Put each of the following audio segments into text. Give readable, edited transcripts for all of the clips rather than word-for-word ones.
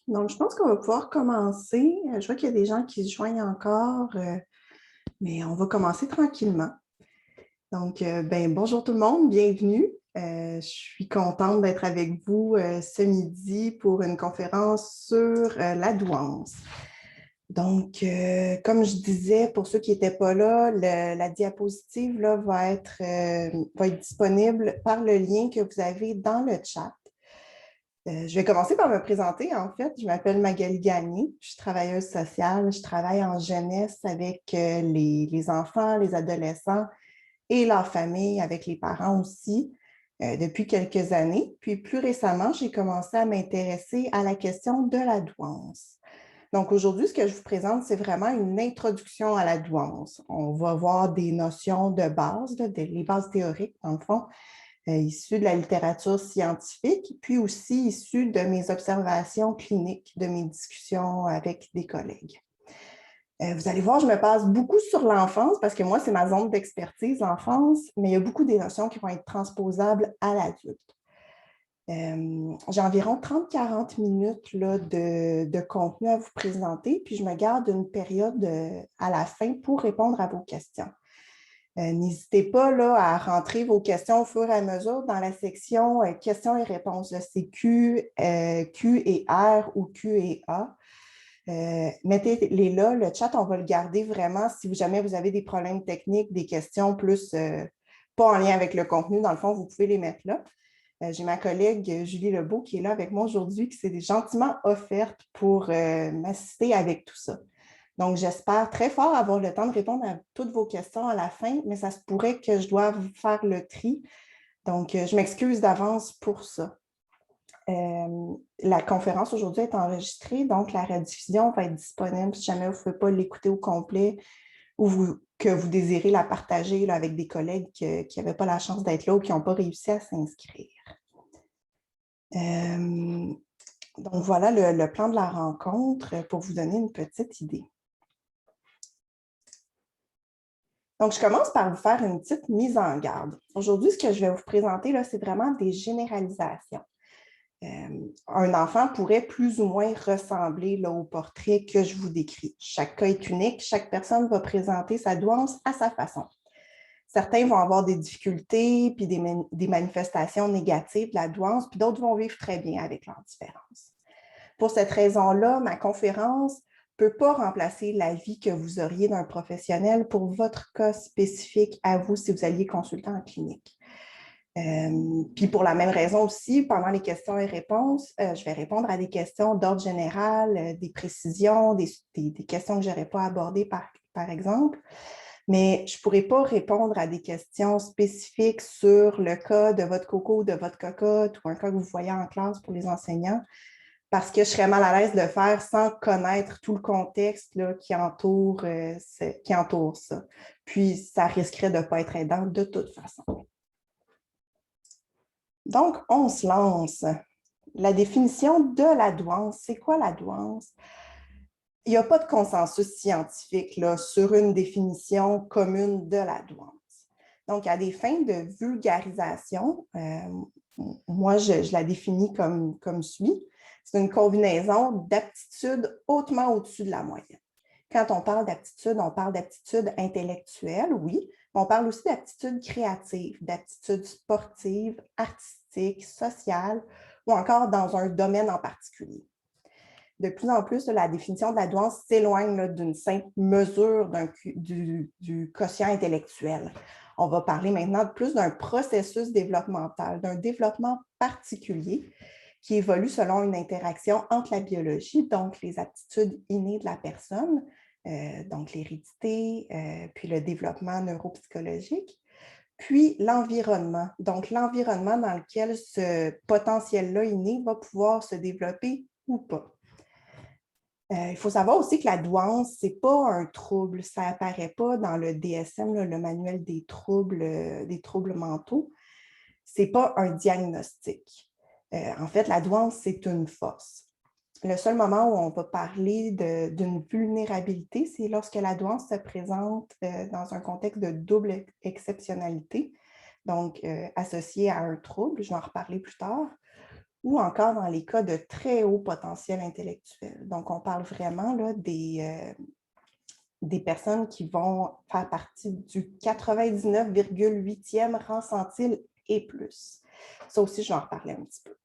Donc, je pense qu'on va pouvoir commencer. Je vois qu'il y a des gens qui se joignent encore, mais on va commencer tranquillement. Donc, bonjour tout le monde, bienvenue. Je suis contente d'être avec vous ce midi pour une conférence sur la douance. Donc, comme je disais, pour ceux qui n'étaient pas là, la diapositive là, va être disponible par le lien que vous avez dans le chat. Je vais commencer par me présenter. En fait, je m'appelle Magali Gagné, je suis travailleuse sociale, je travaille en jeunesse avec les enfants, les adolescents et leurs familles, avec les parents aussi, depuis quelques années. Puis plus récemment, j'ai commencé à m'intéresser à la question de la douance. Donc aujourd'hui, ce que je vous présente, c'est vraiment une introduction à la douance. On va voir des notions de base, les bases théoriques, dans le fond, issues de la littérature scientifique, puis aussi issues de mes observations cliniques, de mes discussions avec des collègues. Vous allez voir, je me base beaucoup sur l'enfance parce que moi, c'est ma zone d'expertise, l'enfance, mais il y a beaucoup des notions qui vont être transposables à l'adulte. J'ai environ 30-40 minutes là, de contenu à vous présenter, puis je me garde une période à la fin pour répondre à vos questions. N'hésitez pas là, à rentrer vos questions au fur et à mesure dans la section questions et réponses. C'est Q, Q et R ou Q et A. Mettez-les là. Le chat, on va le garder vraiment si jamais vous avez des problèmes techniques, des questions plus pas en lien avec le contenu. Dans le fond, vous pouvez les mettre là. J'ai ma collègue Julie Lebeau qui est là avec moi aujourd'hui, qui s'est gentiment offerte pour m'assister avec tout ça. Donc, j'espère très fort avoir le temps de répondre à toutes vos questions à la fin, mais ça se pourrait que je doive faire le tri. Donc, je m'excuse d'avance pour ça. La conférence aujourd'hui est enregistrée, donc la rediffusion va être disponible si jamais vous ne pouvez pas l'écouter au complet ou que vous désirez la partager là, avec des collègues qui n'avaient pas la chance d'être là ou qui n'ont pas réussi à s'inscrire. Donc, voilà le plan de la rencontre pour vous donner une petite idée. Donc, je commence par vous faire une petite mise en garde. Aujourd'hui, ce que je vais vous présenter, là, c'est vraiment des généralisations. Un enfant pourrait plus ou moins ressembler là, au portrait que je vous décris. Chaque cas est unique, chaque personne va présenter sa douance à sa façon. Certains vont avoir des difficultés, puis des manifestations négatives de la douance, puis d'autres vont vivre très bien avec leur différence. Pour cette raison-là, ma conférence ne peut pas remplacer l'avis que vous auriez d'un professionnel pour votre cas spécifique à vous si vous alliez consulter en clinique. Puis pour la même raison aussi, pendant les questions et réponses, je vais répondre à des questions d'ordre général, des précisions, des questions que je n'aurais pas abordées par exemple. Mais je ne pourrais pas répondre à des questions spécifiques sur le cas de votre coco ou de votre cocotte ou un cas que vous voyez en classe pour les enseignants parce que je serais mal à l'aise de le faire sans connaître tout le contexte là, qui entoure ça. Puis, ça risquerait de ne pas être aidant de toute façon. Donc, on se lance. La définition de la douance, c'est quoi la douance? Il n'y a pas de consensus scientifique là, sur une définition commune de la douance. Donc, à des fins de vulgarisation, moi, je la définis comme suit. C'est une combinaison d'aptitudes hautement au-dessus de la moyenne. Quand on parle d'aptitudes intellectuelles, oui, mais on parle aussi d'aptitudes créatives, d'aptitudes sportives, artistiques, sociales ou encore dans un domaine en particulier. De plus en plus, la définition de la douance s'éloigne d'une simple mesure du quotient intellectuel. On va parler maintenant plus d'un processus développemental, d'un développement particulier qui évolue selon une interaction entre la biologie, donc les aptitudes innées de la personne, donc l'hérédité, puis le développement neuropsychologique, puis l'environnement, donc l'environnement dans lequel ce potentiel-là inné va pouvoir se développer ou pas. Il faut savoir aussi que la douance, ce n'est pas un trouble, ça n'apparaît pas dans le DSM, là, le manuel des troubles mentaux. Ce n'est pas un diagnostic. En fait, la douance, c'est une force. Le seul moment où on va parler d'une vulnérabilité, c'est lorsque la douance se présente dans un contexte de double exceptionnalité, donc associé à un trouble, je vais en reparler plus tard, ou encore dans les cas de très haut potentiel intellectuel. Donc, on parle vraiment là, des personnes qui vont faire partie du 99,8e rang centile et plus. Ça aussi, je vais en reparler un petit peu.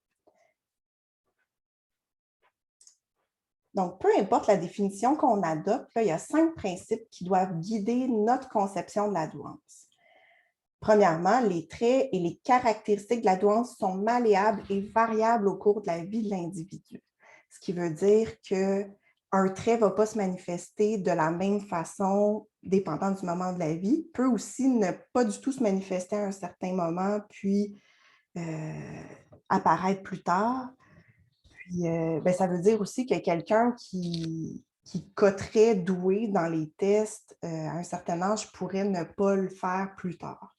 Donc, peu importe la définition qu'on adopte, là, il y a 5 principes qui doivent guider notre conception de la douance. Premièrement, les traits et les caractéristiques de la douance sont malléables et variables au cours de la vie de l'individu. Ce qui veut dire qu'un trait ne va pas se manifester de la même façon dépendant du moment de la vie, peut aussi ne pas du tout se manifester à un certain moment, puis apparaître plus tard. Puis, ça veut dire aussi que quelqu'un qui coterait doué dans les tests à un certain âge pourrait ne pas le faire plus tard.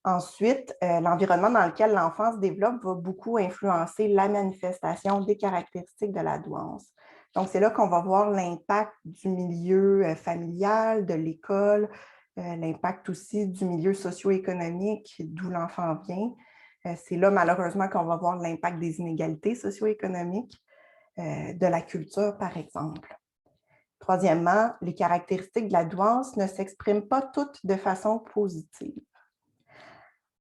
Ensuite, l'environnement dans lequel l'enfant se développe va beaucoup influencer la manifestation des caractéristiques de la douance. Donc, c'est là qu'on va voir l'impact du milieu familial, de l'école, l'impact aussi du milieu socio-économique d'où l'enfant vient. C'est là, malheureusement, qu'on va voir l'impact des inégalités socio-économiques, de la culture, par exemple. Troisièmement, les caractéristiques de la douance ne s'expriment pas toutes de façon positive.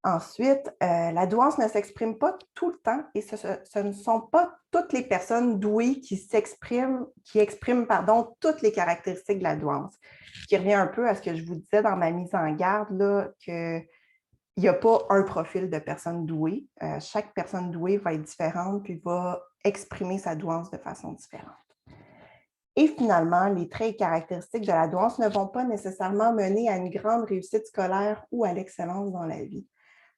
Ensuite, la douance ne s'exprime pas tout le temps et ce ne sont pas toutes les personnes douées qui expriment toutes les caractéristiques de la douance. Ce qui revient un peu à ce que je vous disais dans ma mise en garde, qu'il n'y a pas un profil de personne douée. Chaque personne douée va être différente puis va exprimer sa douance de façon différente. Et finalement, les traits et caractéristiques de la douance ne vont pas nécessairement mener à une grande réussite scolaire ou à l'excellence dans la vie.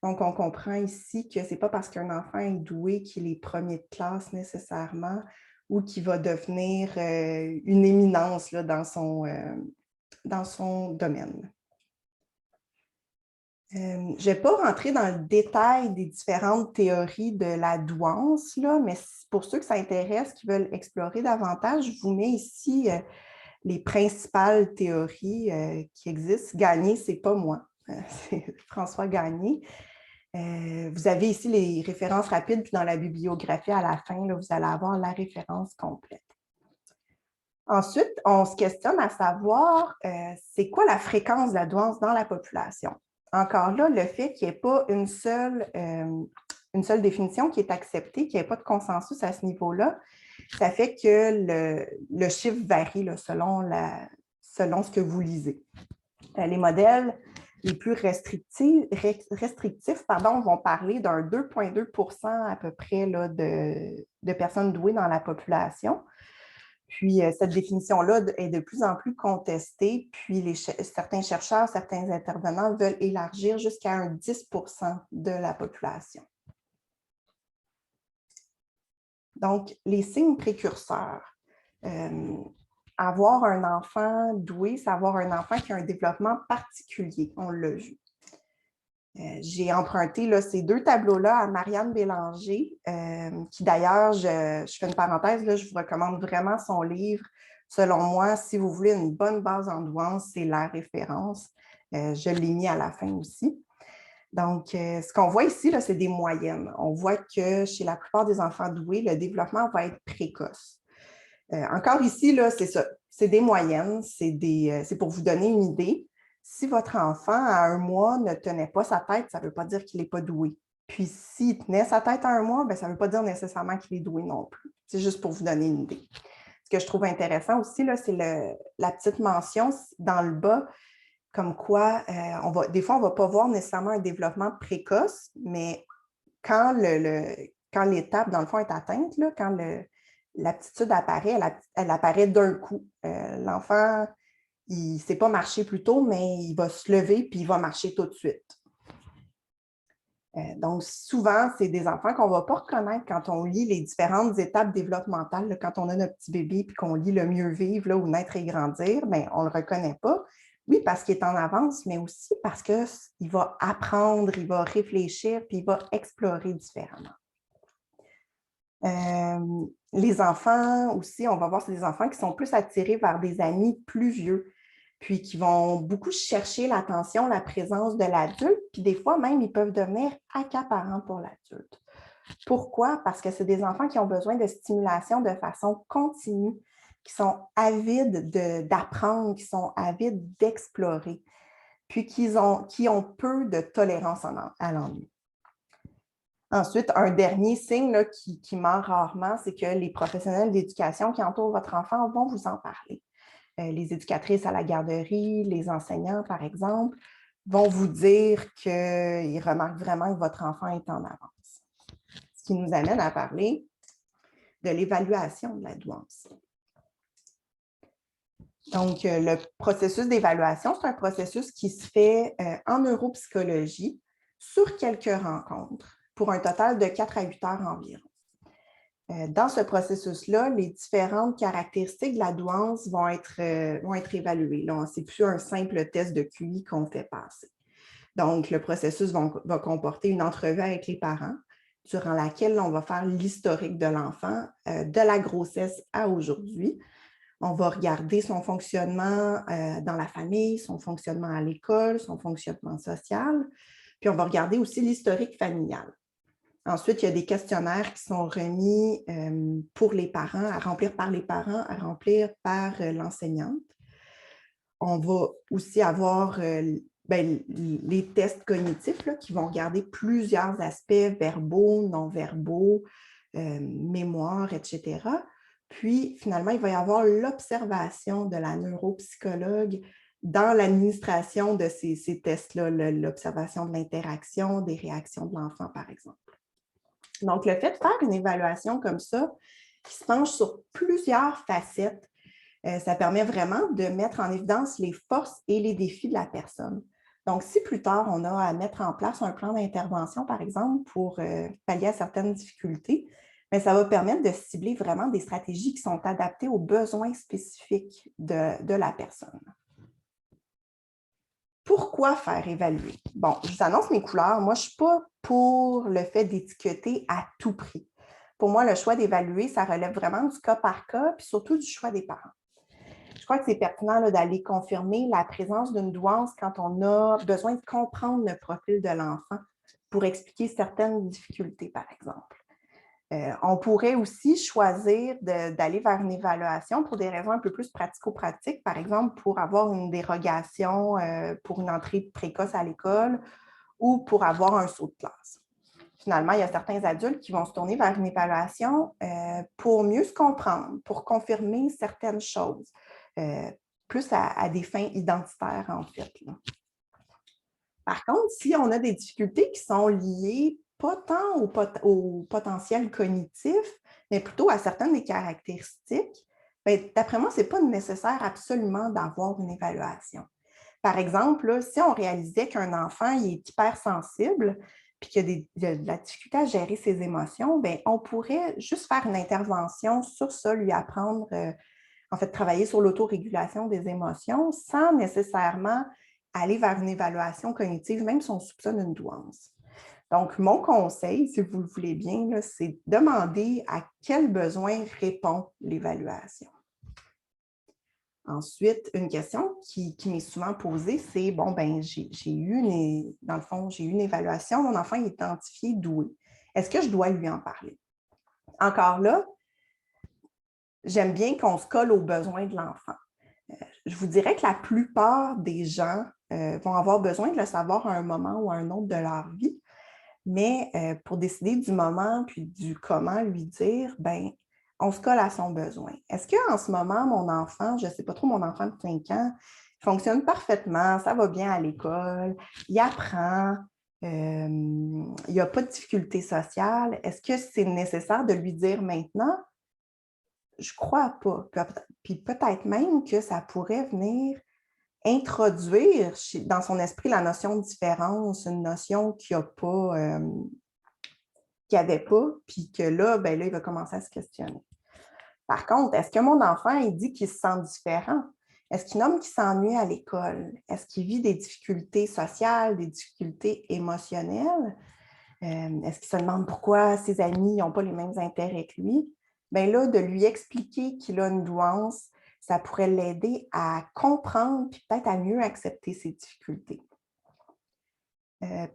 Donc, on comprend ici que ce n'est pas parce qu'un enfant est doué qu'il est premier de classe nécessairement ou qu'il va devenir une éminence là, dans son domaine. Je ne vais pas rentrer dans le détail des différentes théories de la douance, là, mais pour ceux que ça intéresse, qui veulent explorer davantage, je vous mets ici les principales théories qui existent. Gagné, ce n'est pas moi, c'est François Gagné. Vous avez ici les références rapides, puis dans la bibliographie, à la fin, là, vous allez avoir la référence complète. Ensuite, on se questionne à savoir c'est quoi la fréquence de la douance dans la population. Encore là, le fait qu'il n'y ait pas une seule définition qui est acceptée, qu'il n'y ait pas de consensus à ce niveau-là, ça fait que le chiffre varie là, selon ce que vous lisez. Les modèles les plus restrictifs vont parler d'un 2,2% à peu près là, de personnes douées dans la population. Puis, cette définition-là est de plus en plus contestée, puis certains chercheurs, certains intervenants veulent élargir jusqu'à un 10% de la population. Donc, les signes précurseurs. Avoir un enfant doué, c'est avoir un enfant qui a un développement particulier, on l'a vu. J'ai emprunté là, ces deux tableaux-là à Marianne Bélanger, qui d'ailleurs, je fais une parenthèse, là, je vous recommande vraiment son livre. Selon moi, si vous voulez une bonne base en douance, c'est la référence. Je l'ai mis à la fin aussi. Donc, ce qu'on voit ici, c'est des moyennes. On voit que chez la plupart des enfants doués, le développement va être précoce. Encore ici, c'est ça, c'est des moyennes, c'est pour vous donner une idée. Si votre enfant, à 1 mois, ne tenait pas sa tête, ça ne veut pas dire qu'il n'est pas doué. Puis, s'il tenait sa tête à 1 mois, ça ne veut pas dire nécessairement qu'il est doué non plus. C'est juste pour vous donner une idée. Ce que je trouve intéressant aussi, c'est la petite mention dans le bas, comme quoi, des fois, on ne va pas voir nécessairement un développement précoce, mais quand l'étape, dans le fond, est atteinte, là, quand l'aptitude apparaît, elle apparaît d'un coup. L'enfant, il ne sait pas marcher plus tôt, mais il va se lever puis il va marcher tout de suite. Donc, souvent, c'est des enfants qu'on ne va pas reconnaître quand on lit les différentes étapes développementales. Là, quand on a notre petit bébé puis qu'on lit le mieux vivre là, ou naître et grandir, bien, on ne le reconnaît pas. Oui, parce qu'il est en avance, mais aussi parce qu'il va apprendre, il va réfléchir puis il va explorer différemment. Les enfants aussi, on va voir, c'est des enfants qui sont plus attirés vers des amis plus vieux, puis qui vont beaucoup chercher l'attention, la présence de l'adulte, puis des fois même, ils peuvent devenir accaparants pour l'adulte. Pourquoi? Parce que c'est des enfants qui ont besoin de stimulation de façon continue, qui sont avides d'apprendre, qui sont avides d'explorer, puis qui ont peu de tolérance à l'ennui. Ensuite, un dernier signe là, qui ment rarement, c'est que les professionnels d'éducation qui entourent votre enfant vont vous en parler. Les éducatrices à la garderie, les enseignants, par exemple, vont vous dire qu'ils remarquent vraiment que votre enfant est en avance. Ce qui nous amène à parler de l'évaluation de la douance. Donc, le processus d'évaluation, c'est un processus qui se fait en neuropsychologie sur quelques rencontres pour un total de 4 à 8 heures environ. Dans ce processus-là, les différentes caractéristiques de la douance vont être évaluées. Ce n'est plus un simple test de QI qu'on fait passer. Donc, le processus va comporter une entrevue avec les parents, durant laquelle on va faire l'historique de l'enfant, de la grossesse à aujourd'hui. On va regarder son fonctionnement dans la famille, son fonctionnement à l'école, son fonctionnement social, puis on va regarder aussi l'historique familial. Ensuite, il y a des questionnaires qui sont remis pour les parents, à remplir par les parents, à remplir par l'enseignante. On va aussi avoir les tests cognitifs là, qui vont regarder plusieurs aspects verbaux, non-verbaux, mémoire, etc. Puis, finalement, il va y avoir l'observation de la neuropsychologue dans l'administration de ces tests-là, l'observation de l'interaction, des réactions de l'enfant, par exemple. Donc, le fait de faire une évaluation comme ça, qui se penche sur plusieurs facettes, ça permet vraiment de mettre en évidence les forces et les défis de la personne. Donc, si plus tard, on a à mettre en place un plan d'intervention, par exemple, pour pallier à certaines difficultés, bien, ça va permettre de cibler vraiment des stratégies qui sont adaptées aux besoins spécifiques de la personne. Pourquoi faire évaluer? Bon, je vous annonce mes couleurs. Moi, je ne suis pas pour le fait d'étiqueter à tout prix. Pour moi, le choix d'évaluer, ça relève vraiment du cas par cas, puis surtout du choix des parents. Je crois que c'est pertinent d'aller confirmer la présence d'une douance quand on a besoin de comprendre le profil de l'enfant pour expliquer certaines difficultés, par exemple. On pourrait aussi choisir d'aller vers une évaluation pour des raisons un peu plus pratico-pratiques, par exemple pour avoir une dérogation pour une entrée précoce à l'école ou pour avoir un saut de classe. Finalement, il y a certains adultes qui vont se tourner vers une évaluation pour mieux se comprendre, pour confirmer certaines choses, plus à des fins identitaires, en fait. Là. Par contre, si on a des difficultés qui sont liées pas tant au potentiel cognitif, mais plutôt à certaines des caractéristiques, d'après moi, ce n'est pas nécessaire absolument d'avoir une évaluation. Par exemple, là, si on réalisait qu'un enfant il est hypersensible, puis qu'il y a de la difficulté à gérer ses émotions, bien, on pourrait juste faire une intervention sur ça, lui apprendre, en fait, travailler sur l'autorégulation des émotions sans nécessairement aller vers une évaluation cognitive, même si on soupçonne une douance. Donc, mon conseil, si vous le voulez bien, c'est demander à quel besoin répond l'évaluation. Ensuite, une question qui m'est souvent posée, c'est, bon, ben dans le fond, j'ai eu une évaluation, mon enfant est identifié doué. Est-ce que je dois lui en parler? Encore là, j'aime bien qu'on se colle aux besoins de l'enfant. Je vous dirais que la plupart des gens vont avoir besoin de le savoir à un moment ou à un autre de leur vie, mais pour décider du moment puis du comment lui dire, ben on se colle à son besoin. Est-ce qu'en ce moment, mon enfant, je ne sais pas trop, mon enfant de 5 ans, il fonctionne parfaitement, ça va bien à l'école, il apprend, il n'y a pas de difficulté sociale. Est-ce que c'est nécessaire de lui dire maintenant? Je ne crois pas. Puis peut-être même que ça pourrait venir introduire dans son esprit la notion de différence, une notion qu'il n'y avait pas, puis que là, ben là, il va commencer à se questionner. Par contre, est-ce que mon enfant, il dit qu'il se sent différent? Est-ce qu'il nomme qu'il s'ennuie à l'école? Est-ce qu'il vit des difficultés sociales, des difficultés émotionnelles? Est-ce qu'il se demande pourquoi ses amis n'ont pas les mêmes intérêts que lui? Bien là, de lui expliquer qu'il a une douance, ça pourrait l'aider à comprendre puis peut-être à mieux accepter ses difficultés.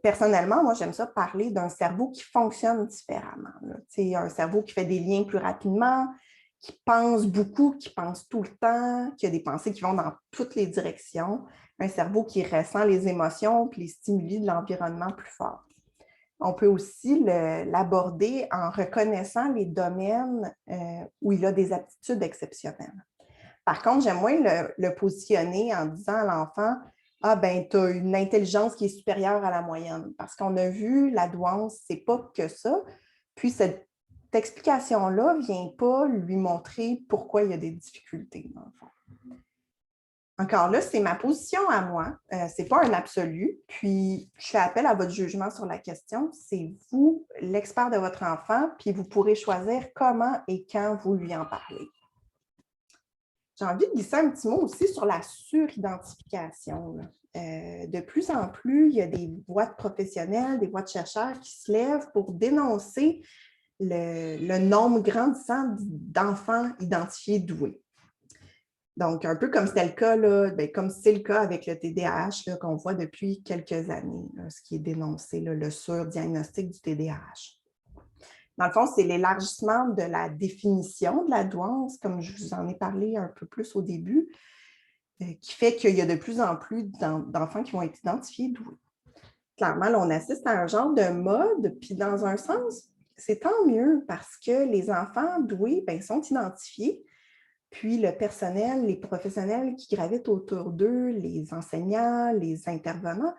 Personnellement, moi, j'aime ça parler d'un cerveau qui fonctionne différemment. Un cerveau qui fait des liens plus rapidement, qui pense beaucoup, qui pense tout le temps, qui a des pensées qui vont dans toutes les directions. Un cerveau qui ressent les émotions puis les stimuli de l'environnement plus fort. On peut aussi l'aborder en reconnaissant les domaines où il a des aptitudes exceptionnelles. Par contre, j'aime moins le positionner en disant à l'enfant « Ah, ben, tu as une intelligence qui est supérieure à la moyenne. » Parce qu'on a vu, la douance, c'est pas que ça. Puis, cette explication-là ne vient pas lui montrer pourquoi il y a des difficultés, dans le fond. Encore là, c'est ma position à moi. Ce n'est pas un absolu. Puis, je fais appel à votre jugement sur la question. C'est vous, l'expert de votre enfant, puis vous pourrez choisir comment et quand vous lui en parlez. J'ai envie de glisser un petit mot aussi sur la suridentification. De plus en plus, il y a des voix de professionnels, des voix de chercheurs qui se lèvent pour dénoncer le nombre grandissant d'enfants identifiés doués. Donc, un peu comme c'était le cas, là, comme c'est le cas avec le TDAH qu'on voit depuis quelques années, là, ce qui est dénoncé, là, le surdiagnostic du TDAH. Dans le fond, c'est l'élargissement de la définition de la douance, comme je vous en ai parlé un peu plus au début, qui fait qu'il y a de plus en plus d'enfants qui vont être identifiés doués. Clairement, là, on assiste à un genre de mode, puis dans un sens, c'est tant mieux parce que les enfants doués sont identifiés, puis le personnel, les professionnels qui gravitent autour d'eux, les enseignants, les intervenants,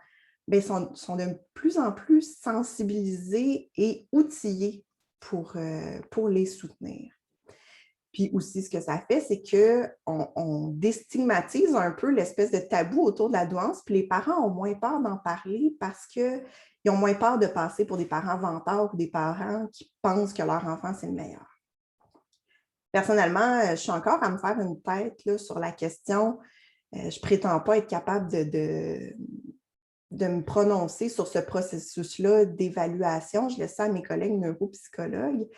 sont de plus en plus sensibilisés et outillés pour les soutenir. Puis aussi, ce que ça fait, c'est qu'on déstigmatise un peu l'espèce de tabou autour de la douance, puis les parents ont moins peur d'en parler parce qu'ils ont moins peur de passer pour des parents vantards ou des parents qui pensent que leur enfant, c'est le meilleur. Personnellement, je suis encore à me faire une tête là, sur la question. Je ne prétends pas être capable de me prononcer sur ce processus-là d'évaluation. Je laisse ça à mes collègues neuropsychologues.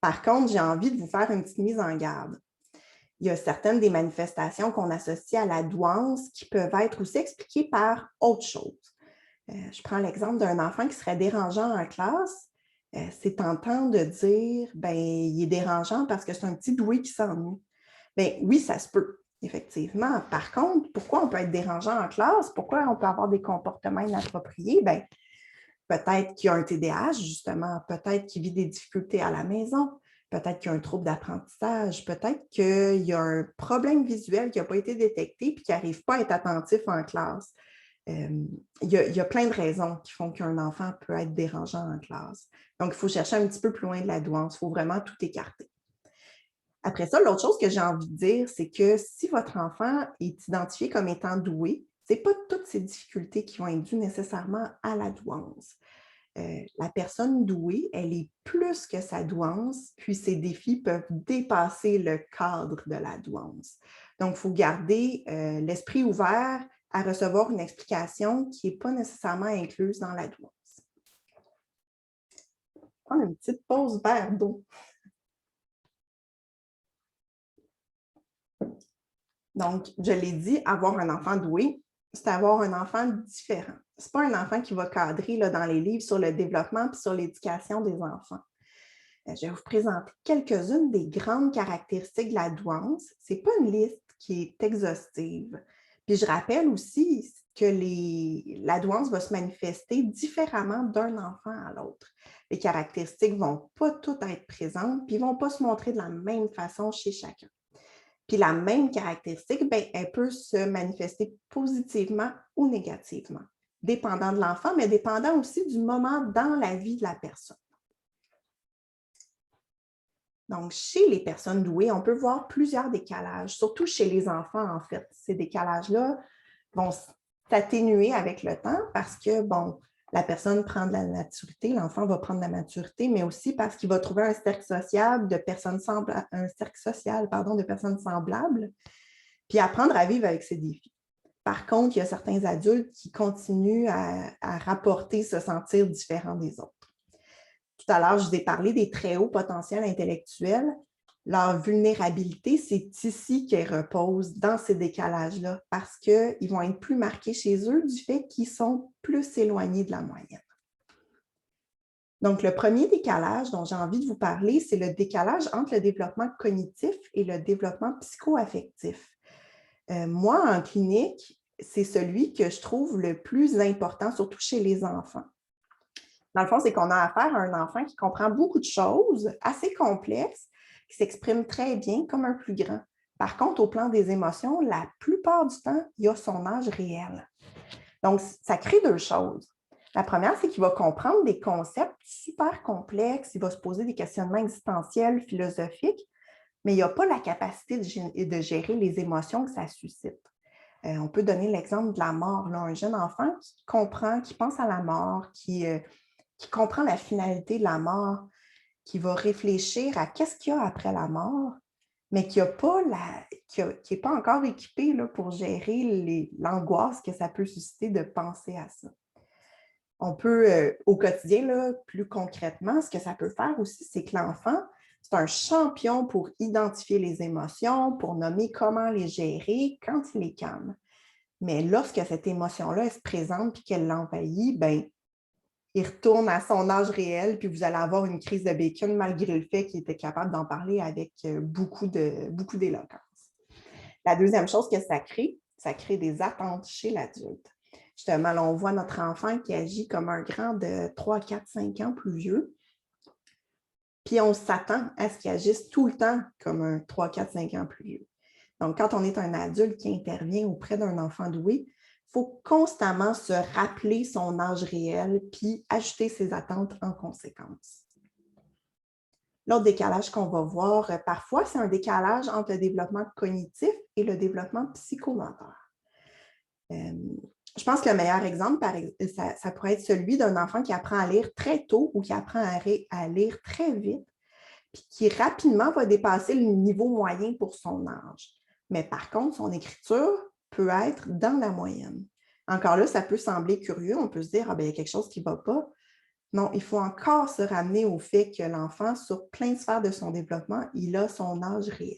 Par contre, j'ai envie de vous faire une petite mise en garde. Il y a certaines des manifestations qu'on associe à la douance qui peuvent être aussi expliquées par autre chose. Je prends l'exemple d'un enfant qui serait dérangeant en classe. C'est tentant de dire, il est dérangeant parce que c'est un petit doué qui s'ennuie. Oui, ça se peut, effectivement. Par contre, pourquoi on peut être dérangeant en classe? Pourquoi on peut avoir des comportements inappropriés? Peut-être qu'il y a un TDAH, justement. Peut-être qu'il vit des difficultés à la maison. Peut-être qu'il y a un trouble d'apprentissage. Peut-être qu'il y a un problème visuel qui n'a pas été détecté et qui n'arrive pas à être attentif en classe. Il y a plein de raisons qui font qu'un enfant peut être dérangeant en classe. Donc, il faut chercher un petit peu plus loin de la douance. Il faut vraiment tout écarter. Après ça, l'autre chose que j'ai envie de dire, c'est que si votre enfant est identifié comme étant doué, ce n'est pas toutes ces difficultés qui vont être dues nécessairement à la douance. La personne douée, elle est plus que sa douance, puis ses défis peuvent dépasser le cadre de la douance. Donc, il faut garder l'esprit ouvert à recevoir une explication qui n'est pas nécessairement incluse dans la douance. On va prendre une petite pause verre d'eau. Donc, je l'ai dit, avoir un enfant doué, c'est avoir un enfant différent. Ce n'est pas un enfant qui va cadrer là, dans les livres sur le développement et sur l'éducation des enfants. Je vais vous présenter quelques-unes des grandes caractéristiques de la douance. Ce n'est pas une liste qui est exhaustive. Puis je rappelle aussi que la douance va se manifester différemment d'un enfant à l'autre. Les caractéristiques ne vont pas toutes être présentes, puis ne vont pas se montrer de la même façon chez chacun. Puis la même caractéristique, elle peut se manifester positivement ou négativement, dépendant de l'enfant, mais dépendant aussi du moment dans la vie de la personne. Donc, chez les personnes douées, on peut voir plusieurs décalages, surtout chez les enfants, en fait. Ces décalages-là vont s'atténuer avec le temps parce que, la personne prend de la maturité, l'enfant va prendre de la maturité, mais aussi parce qu'il va trouver un cercle social de personnes semblables, puis apprendre à vivre avec ses défis. Par contre, il y a certains adultes qui continuent à rapporter se sentir différents des autres. Tout à l'heure, je vous ai parlé des très hauts potentiels intellectuels. Leur vulnérabilité, c'est ici qu'elle repose, dans ces décalages-là, parce qu'ils vont être plus marqués chez eux du fait qu'ils sont plus éloignés de la moyenne. Donc, le premier décalage dont j'ai envie de vous parler, c'est le décalage entre le développement cognitif et le développement psycho-affectif. Moi, en clinique, c'est celui que je trouve le plus important, surtout chez les enfants. Dans le fond, c'est qu'on a affaire à un enfant qui comprend beaucoup de choses assez complexes, qui s'exprime très bien comme un plus grand. Par contre, au plan des émotions, la plupart du temps, il a son âge réel. Donc, ça crée deux choses. La première, c'est qu'il va comprendre des concepts super complexes, il va se poser des questionnements existentiels, philosophiques, mais il n'a pas la capacité de gérer les émotions que ça suscite. On peut donner l'exemple de la mort. Là, un jeune enfant qui comprend, qui pense à la mort, qui comprend la finalité de la mort, qui va réfléchir à qu'est-ce qu'il y a après la mort, mais qui n'est pas encore équipé là, pour gérer l'angoisse que ça peut susciter de penser à ça. On peut, au quotidien, là, plus concrètement, ce que ça peut faire aussi, c'est que l'enfant, c'est un champion pour identifier les émotions, pour nommer comment les gérer quand il est calme. Mais lorsque cette émotion-là se présente et qu'elle l'envahit, ben, il retourne à son âge réel, puis vous allez avoir une crise de bacon malgré le fait qu'il était capable d'en parler avec beaucoup d'éloquence. La deuxième chose que ça crée des attentes chez l'adulte. Justement, là, on voit notre enfant qui agit comme un grand de 3, 4, 5 ans plus vieux, puis on s'attend à ce qu'il agisse tout le temps comme un 3, 4, 5 ans plus vieux. Donc, quand on est un adulte qui intervient auprès d'un enfant doué, il faut constamment se rappeler son âge réel puis ajuster ses attentes en conséquence. L'autre décalage qu'on va voir parfois, c'est un décalage entre le développement cognitif et le développement psychomoteur. Je pense que le meilleur exemple, ça pourrait être celui d'un enfant qui apprend à lire très tôt ou qui apprend à lire très vite, puis qui rapidement va dépasser le niveau moyen pour son âge. Mais par contre, son écriture peut être dans la moyenne. Encore là, ça peut sembler curieux, on peut se dire, ah bien, il y a quelque chose qui ne va pas. Non, il faut encore se ramener au fait que l'enfant, sur plein de sphères de son développement, il a son âge réel.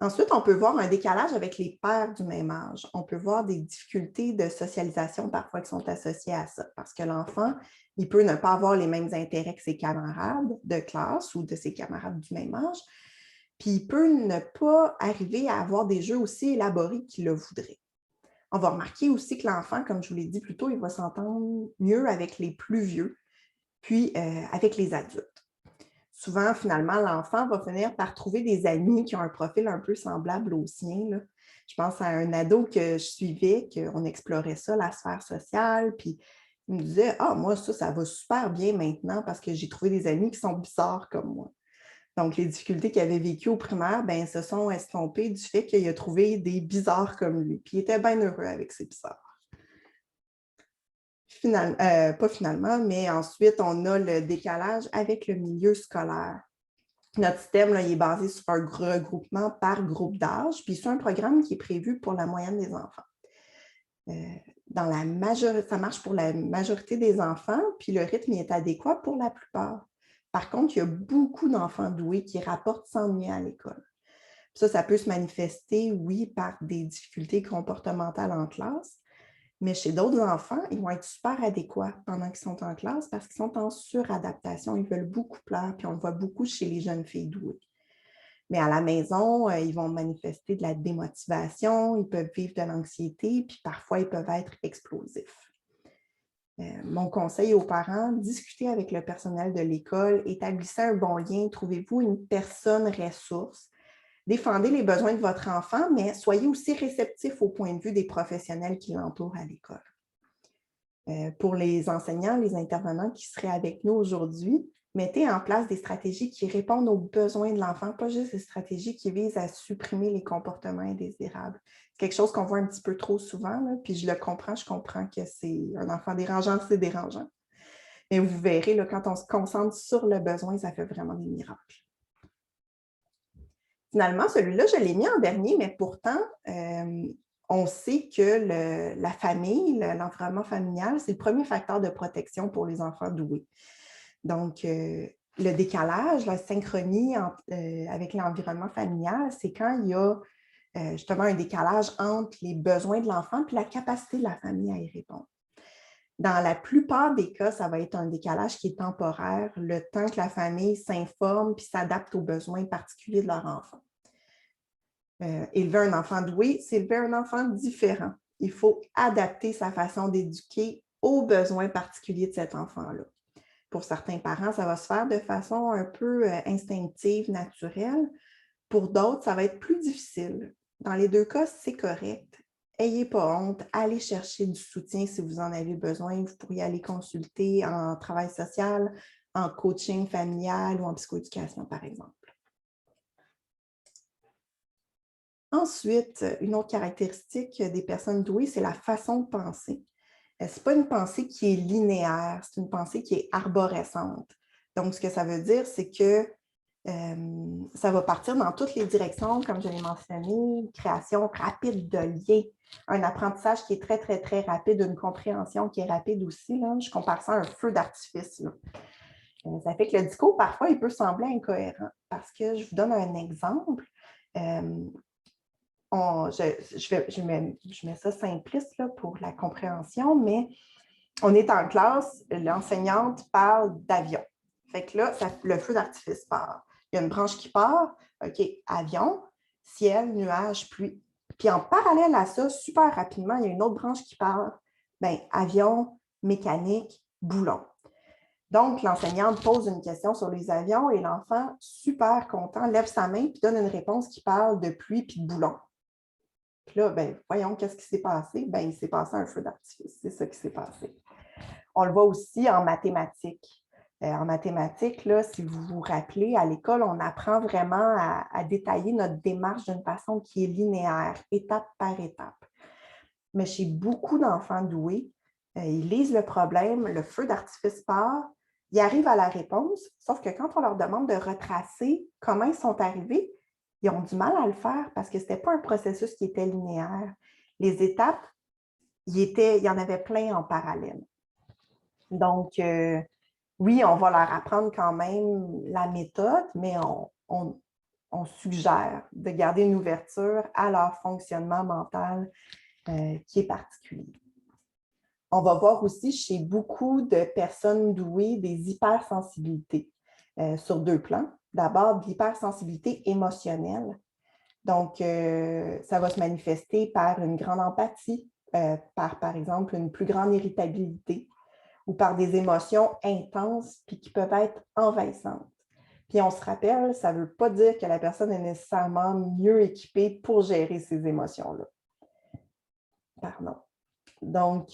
Ensuite, on peut voir un décalage avec les pairs du même âge. On peut voir des difficultés de socialisation parfois qui sont associées à ça, parce que l'enfant, il peut ne pas avoir les mêmes intérêts que ses camarades de classe ou de ses camarades du même âge, puis il peut ne pas arriver à avoir des jeux aussi élaborés qu'il le voudrait. On va remarquer aussi que l'enfant, comme je vous l'ai dit plus tôt, il va s'entendre mieux avec les plus vieux, puis avec les adultes. Souvent, finalement, l'enfant va finir par trouver des amis qui ont un profil un peu semblable au sien, là. Je pense à un ado que je suivais, qu'on explorait ça, la sphère sociale, puis il me disait « Ah, moi, ça va super bien maintenant parce que j'ai trouvé des amis qui sont bizarres comme moi. » Donc, les difficultés qu'il avait vécues au primaire, ben, se sont estompées du fait qu'il a trouvé des bizarres comme lui. Puis il était bien heureux avec ces bizarres. Pas finalement, mais ensuite, on a le décalage avec le milieu scolaire. Notre système, là, il est basé sur un regroupement par groupe d'âge, puis c'est un programme qui est prévu pour la moyenne des enfants. Ça marche pour la majorité des enfants, puis le rythme est adéquat pour la plupart. Par contre, il y a beaucoup d'enfants doués qui rapportent s'ennuyer à l'école. Ça peut se manifester, oui, par des difficultés comportementales en classe, mais chez d'autres enfants, ils vont être super adéquats pendant qu'ils sont en classe parce qu'ils sont en suradaptation. Ils veulent beaucoup plaire, puis on le voit beaucoup chez les jeunes filles douées. Mais à la maison, ils vont manifester de la démotivation, ils peuvent vivre de l'anxiété, puis parfois, ils peuvent être explosifs. Mon conseil aux parents, discutez avec le personnel de l'école, établissez un bon lien, trouvez-vous une personne ressource. Défendez les besoins de votre enfant, mais soyez aussi réceptifs au point de vue des professionnels qui l'entourent à l'école. Pour les enseignants, les intervenants qui seraient avec nous aujourd'hui, mettez en place des stratégies qui répondent aux besoins de l'enfant, pas juste des stratégies qui visent à supprimer les comportements indésirables. C'est quelque chose qu'on voit un petit peu trop souvent, là, puis je comprends que c'est un enfant dérangeant, c'est dérangeant. Mais vous verrez, là, quand on se concentre sur le besoin, ça fait vraiment des miracles. Finalement, celui-là, je l'ai mis en dernier, mais pourtant, on sait que la famille, l'environnement familial, c'est le premier facteur de protection pour les enfants doués. Donc, le décalage, la synchronie avec l'environnement familial, c'est quand il y a justement un décalage entre les besoins de l'enfant et la capacité de la famille à y répondre. Dans la plupart des cas, ça va être un décalage qui est temporaire, le temps que la famille s'informe puis s'adapte aux besoins particuliers de leur enfant. Élever un enfant doué, c'est élever un enfant différent. Il faut adapter sa façon d'éduquer aux besoins particuliers de cet enfant-là. Pour certains parents, ça va se faire de façon un peu instinctive, naturelle. Pour d'autres, ça va être plus difficile. Dans les deux cas, c'est correct. N'ayez pas honte, allez chercher du soutien si vous en avez besoin. Vous pourriez aller consulter en travail social, en coaching familial ou en psychoéducation, par exemple. Ensuite, une autre caractéristique des personnes douées, c'est la façon de penser. Ce n'est pas une pensée qui est linéaire, c'est une pensée qui est arborescente. Donc, ce que ça veut dire, c'est que ça va partir dans toutes les directions, comme je l'ai mentionné, une création rapide de liens, un apprentissage qui est très, très, très rapide, une compréhension qui est rapide aussi. Là. Je compare ça à un feu d'artifice. Ça fait que le discours, parfois, il peut sembler incohérent. Parce que je vous donne un exemple. Je mets ça simpliste là, pour la compréhension, mais on est en classe, l'enseignante parle d'avion. Fait que là, le feu d'artifice part. Il y a une branche qui part, OK, avion, ciel, nuage, pluie. Puis en parallèle à ça, super rapidement, il y a une autre branche qui part, bien, avion, mécanique, boulon. Donc, l'enseignante pose une question sur les avions et l'enfant, super content, lève sa main et donne une réponse qui parle de pluie puis de boulon. Puis là, ben, voyons, qu'est-ce qui s'est passé? Ben, il s'est passé un feu d'artifice. C'est ça qui s'est passé. On le voit aussi en mathématiques. En mathématiques, là, si vous vous rappelez, à l'école, on apprend vraiment à détailler notre démarche d'une façon qui est linéaire, étape par étape. Mais chez beaucoup d'enfants doués, ils lisent le problème, le feu d'artifice part, ils arrivent à la réponse, sauf que quand on leur demande de retracer comment ils sont arrivés, ils ont du mal à le faire parce que ce n'était pas un processus qui était linéaire. Les étapes, il y en avait plein en parallèle. Donc, oui, on va leur apprendre quand même la méthode, mais on suggère de garder une ouverture à leur fonctionnement mental qui est particulier. On va voir aussi chez beaucoup de personnes douées des hypersensibilités sur deux plans. D'abord, de l'hypersensibilité émotionnelle. Donc, ça va se manifester par une grande empathie, par exemple, une plus grande irritabilité ou par des émotions intenses puis qui peuvent être envahissantes. Puis on se rappelle, ça ne veut pas dire que la personne est nécessairement mieux équipée pour gérer ces émotions-là. Pardon. Donc,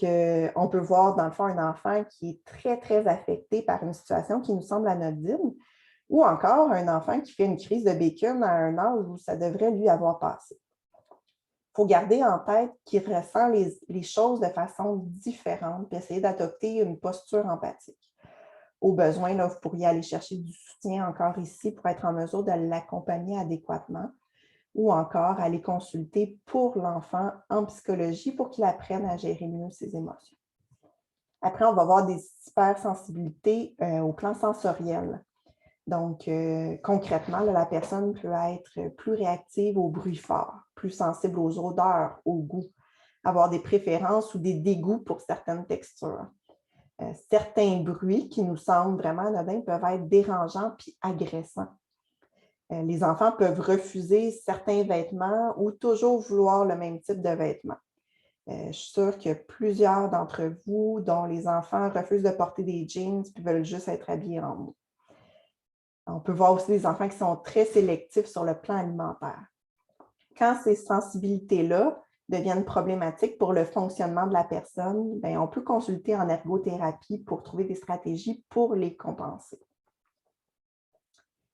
on peut voir dans le fond un enfant qui est très, très affecté par une situation qui nous semble anodine ou encore un enfant qui fait une crise de bacon à un âge où ça devrait lui avoir passé. Il faut garder en tête qu'il ressent les choses de façon différente et essayer d'adopter une posture empathique. Au besoin, là, vous pourriez aller chercher du soutien encore ici pour être en mesure de l'accompagner adéquatement ou encore aller consulter pour l'enfant en psychologie pour qu'il apprenne à gérer mieux ses émotions. Après, on va voir des hypersensibilités au plan sensoriel. Donc, concrètement, là, la personne peut être plus réactive aux bruits forts, plus sensible aux odeurs, aux goûts, avoir des préférences ou des dégoûts pour certaines textures. Certains bruits qui nous semblent vraiment anodins peuvent être dérangeants puis agressants. Les enfants peuvent refuser certains vêtements ou toujours vouloir le même type de vêtements. Je suis sûre que plusieurs d'entre vous, dont les enfants refusent de porter des jeans et veulent juste être habillés en mou. On peut voir aussi des enfants qui sont très sélectifs sur le plan alimentaire. Quand ces sensibilités-là deviennent problématiques pour le fonctionnement de la personne, bien, on peut consulter en ergothérapie pour trouver des stratégies pour les compenser.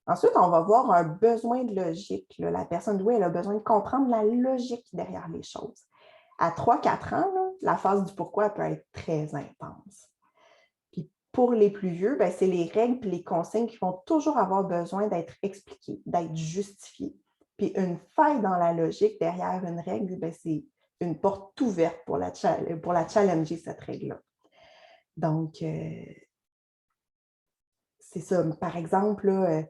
Ensuite, on va voir un besoin de logique. La personne douée, elle a besoin de comprendre la logique derrière les choses. À 3-4 ans, là, la phase du pourquoi peut être très intense. Puis pour les plus vieux, bien, c'est les règles et les consignes qui vont toujours avoir besoin d'être expliquées, d'être justifiées. Puis une faille dans la logique derrière une règle, bien, c'est une porte ouverte pour la challenger, cette règle-là. Donc, c'est ça. Par exemple, là,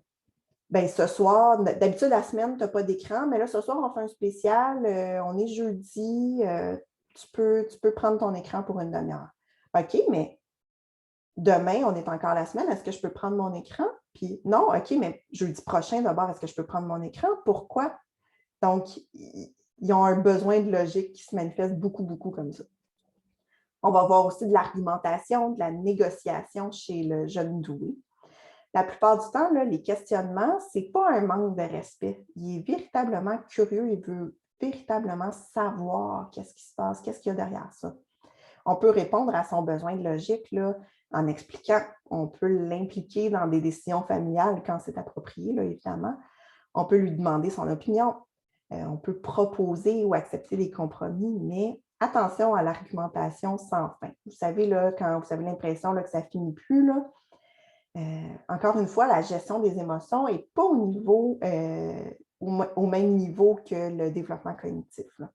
ben, ce soir, d'habitude, la semaine, tu n'as pas d'écran, mais là, ce soir, on fait un spécial, on est jeudi, tu peux prendre ton écran pour une demi-heure. OK, mais demain, on est encore la semaine, est-ce que je peux prendre mon écran? Puis non, OK, mais jeudi prochain, d'abord, est-ce que je peux prendre mon écran? Pourquoi? Donc, ils ont un besoin de logique qui se manifeste beaucoup, beaucoup comme ça. On va voir aussi de l'argumentation, de la négociation chez le jeune doué. La plupart du temps, là, les questionnements, ce n'est pas un manque de respect. Il est véritablement curieux, il veut véritablement savoir qu'est-ce qui se passe, qu'est-ce qu'il y a derrière ça. On peut répondre à son besoin de logique là, en expliquant. On peut l'impliquer dans des décisions familiales quand c'est approprié, là, évidemment. On peut lui demander son opinion. On peut proposer ou accepter des compromis, mais attention à l'argumentation sans fin. Vous savez, là, quand vous avez l'impression là, que ça ne finit plus, là, encore une fois, la gestion des émotions n'est pas au même niveau que le développement cognitif, là.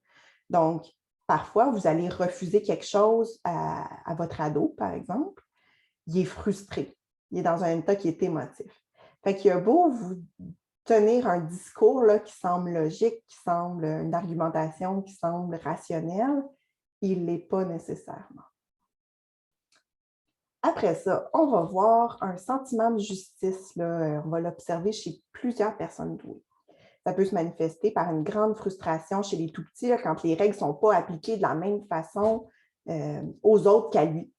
Donc, parfois, vous allez refuser quelque chose à votre ado, par exemple. Il est frustré. Il est dans un état qui est émotif. Fait qu'il a beau vous tenir un discours là, qui semble logique, qui semble une argumentation qui semble rationnelle, il ne l'est pas nécessairement. Après ça, on va voir un sentiment de justice. Là, on va l'observer chez plusieurs personnes douées. Ça peut se manifester par une grande frustration chez les tout-petits là, quand les règles ne sont pas appliquées de la même façon aux autres qu'à lui.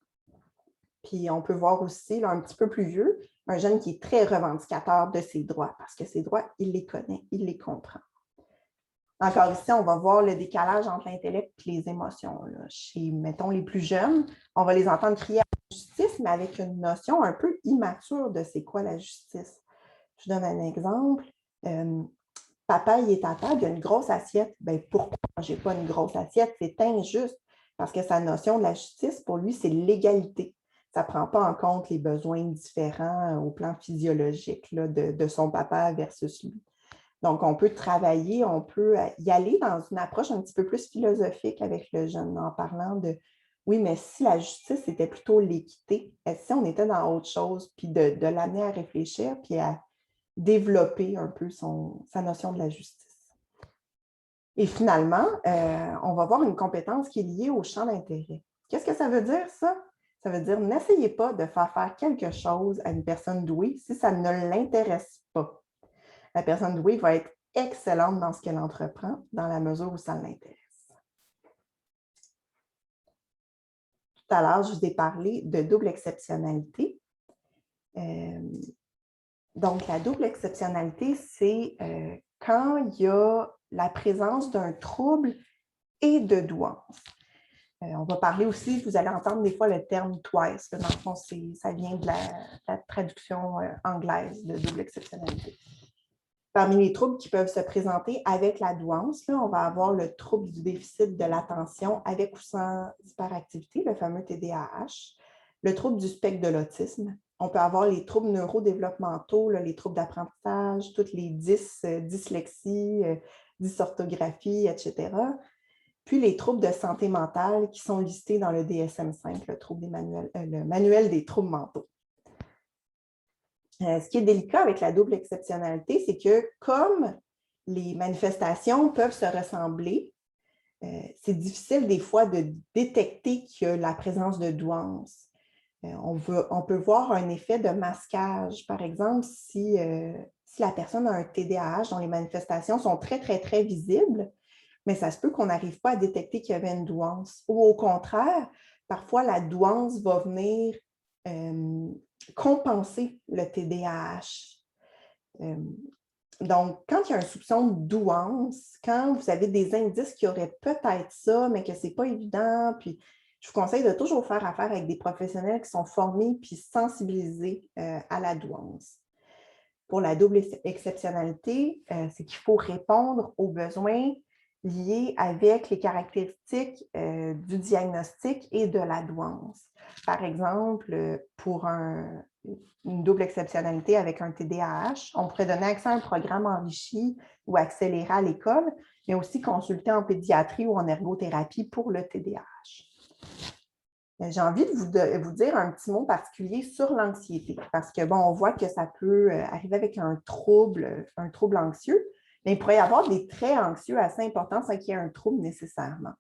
Puis on peut voir aussi, là, un petit peu plus vieux, un jeune qui est très revendicateur de ses droits, parce que ses droits, il les connaît, il les comprend. Encore ici, on va voir le décalage entre l'intellect et les émotions. Là. Chez, mettons, les plus jeunes, on va les entendre crier à la justice, mais avec une notion un peu immature de c'est quoi la justice. Je donne un exemple. Papa, il est à table, il a une grosse assiette. Bien, pourquoi je n'ai pas une grosse assiette? C'est injuste, parce que sa notion de la justice, pour lui, c'est l'égalité. Ça ne prend pas en compte les besoins différents au plan physiologique là, de son papa versus lui. Donc, on peut travailler, on peut y aller dans une approche un petit peu plus philosophique avec le jeune, en parlant de, oui, mais si la justice était plutôt l'équité, si on était dans autre chose, puis de l'amener à réfléchir, puis à développer un peu sa notion de la justice. Et finalement, on va voir une compétence qui est liée au champ d'intérêt. Qu'est-ce que ça veut dire, ça? Ça veut dire, n'essayez pas de faire quelque chose à une personne douée si ça ne l'intéresse pas. La personne douée va être excellente dans ce qu'elle entreprend, dans la mesure où ça l'intéresse. Tout à l'heure, je vous ai parlé de double exceptionnalité. Donc, la double exceptionnalité, c'est quand il y a la présence d'un trouble et de douance. On va parler aussi, vous allez entendre des fois le terme twice. Dans le fond, ça vient de la traduction anglaise de double exceptionnalité. Parmi les troubles qui peuvent se présenter avec la douance, là, on va avoir le trouble du déficit de l'attention avec ou sans hyperactivité, le fameux TDAH, le trouble du spectre de l'autisme. On peut avoir les troubles neurodéveloppementaux, là, les troubles d'apprentissage, toutes les dyslexies, dysorthographie, etc. Puis les troubles de santé mentale qui sont listés dans le DSM-5, le manuel des troubles mentaux. Ce qui est délicat avec la double exceptionnalité, c'est que comme les manifestations peuvent se ressembler, c'est difficile des fois de détecter qu'il y a la présence de douance. On peut voir un effet de masquage. Par exemple, si la personne a un TDAH dont les manifestations sont très, très, très visibles, mais ça se peut qu'on n'arrive pas à détecter qu'il y avait une douance. Ou au contraire, parfois la douance va venir compenser le TDAH. Donc, quand il y a un soupçon de douance, quand vous avez des indices qu'il y aurait peut-être ça, mais que ce n'est pas évident, puis je vous conseille de toujours faire affaire avec des professionnels qui sont formés puis sensibilisés à la douance. Pour la double exceptionnalité, c'est qu'il faut répondre aux besoins liés avec les caractéristiques du diagnostic et de la douance. Par exemple, pour une double exceptionnalité avec un TDAH, on pourrait donner accès à un programme enrichi ou accéléré à l'école, mais aussi consulter en pédiatrie ou en ergothérapie pour le TDAH. J'ai envie de vous dire un petit mot particulier sur l'anxiété, parce que, bon, on voit que ça peut arriver avec un trouble anxieux, mais il pourrait y avoir des traits anxieux assez importants sans qu'il y ait un trouble nécessairement.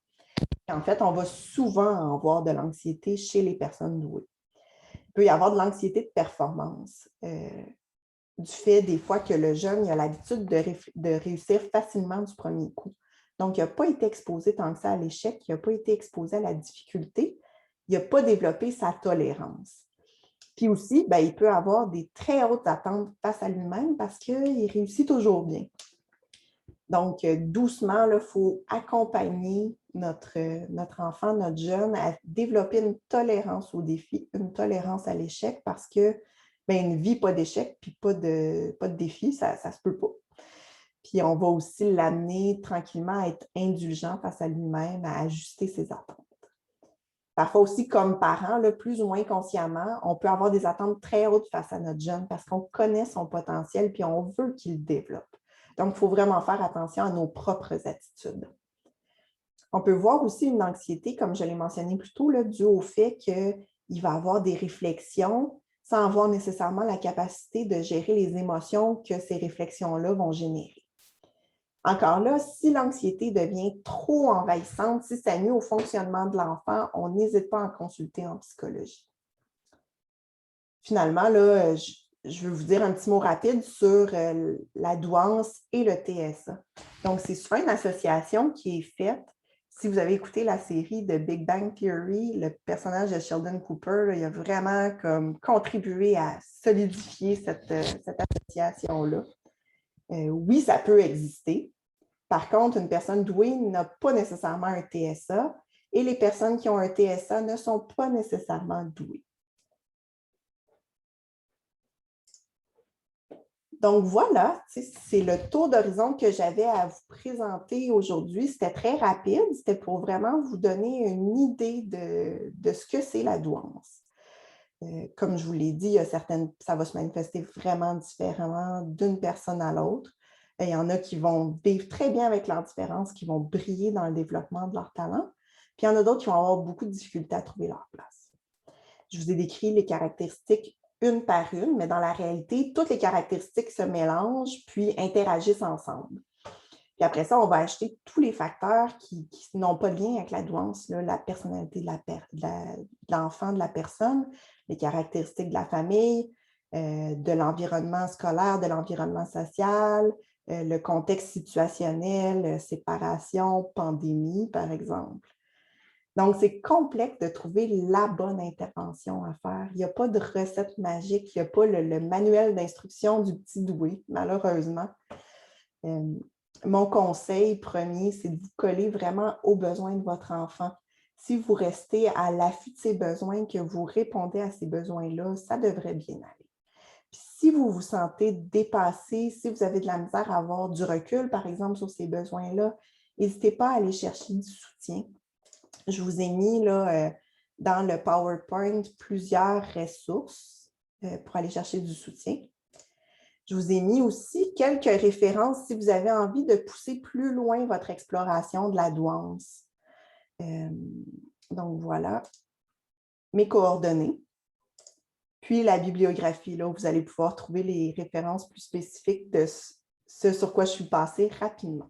En fait, on va souvent avoir de l'anxiété chez les personnes douées. Il peut y avoir de l'anxiété de performance, du fait des fois que le jeune il a l'habitude de réussir facilement du premier coup. Donc, il n'a pas été exposé tant que ça à l'échec, il n'a pas été exposé à la difficulté, il n'a pas développé sa tolérance. Puis aussi, bien, il peut avoir des très hautes attentes face à lui-même parce qu'il réussit toujours bien. Donc, doucement, il faut accompagner notre enfant, notre jeune, à développer une tolérance au défi, une tolérance à l'échec parce que bien, une vie, pas d'échec, puis pas de défi, ça ne se peut pas. Puis on va aussi l'amener tranquillement à être indulgent face à lui-même, à ajuster ses attentes. Parfois aussi, comme parent, là, plus ou moins consciemment, on peut avoir des attentes très hautes face à notre jeune parce qu'on connaît son potentiel puis on veut qu'il le développe. Donc, il faut vraiment faire attention à nos propres attitudes. On peut voir aussi une anxiété, comme je l'ai mentionné plus tôt, là, due au fait qu'il va avoir des réflexions sans avoir nécessairement la capacité de gérer les émotions que ces réflexions-là vont générer. Encore là, si l'anxiété devient trop envahissante, si ça nuit au fonctionnement de l'enfant, on n'hésite pas à en consulter en psychologie. Finalement, là, je veux vous dire un petit mot rapide sur la douance et le TSA. Donc, c'est souvent une association qui est faite. Si vous avez écouté la série de Big Bang Theory, le personnage de Sheldon Cooper, là, il a vraiment comme contribué à solidifier cette association-là. Oui, ça peut exister. Par contre, une personne douée n'a pas nécessairement un TSA et les personnes qui ont un TSA ne sont pas nécessairement douées. Donc voilà, c'est le tour d'horizon que j'avais à vous présenter aujourd'hui. C'était très rapide, c'était pour vraiment vous donner une idée de ce que c'est la douance. Comme je vous l'ai dit, ça va se manifester vraiment différemment d'une personne à l'autre. Il y en a qui vont vivre très bien avec leur différence, qui vont briller dans le développement de leur talent. Puis il y en a d'autres qui vont avoir beaucoup de difficultés à trouver leur place. Je vous ai décrit les caractéristiques une par une, mais dans la réalité, toutes les caractéristiques se mélangent puis interagissent ensemble. Puis après ça, on va ajouter tous les facteurs qui n'ont pas de lien avec la douance, là, la personnalité de l'enfant, de la personne, les caractéristiques de la famille, de l'environnement scolaire, de l'environnement social, le contexte situationnel, séparation, pandémie, par exemple. Donc, c'est complexe de trouver la bonne intervention à faire. Il n'y a pas de recette magique, il n'y a pas le manuel d'instruction du petit doué, malheureusement. Mon conseil premier, c'est de vous coller vraiment aux besoins de votre enfant. Si vous restez à l'affût de ses besoins, que vous répondez à ces besoins-là, ça devrait bien aller. Puis si vous vous sentez dépassé, si vous avez de la misère à avoir du recul, par exemple, sur ces besoins-là, n'hésitez pas à aller chercher du soutien. Je vous ai mis là, dans le PowerPoint plusieurs ressources pour aller chercher du soutien. Je vous ai mis aussi quelques références si vous avez envie de pousser plus loin votre exploration de la douance. Donc, voilà mes coordonnées. Puis la bibliographie, là, où vous allez pouvoir trouver les références plus spécifiques de ce sur quoi je suis passée rapidement.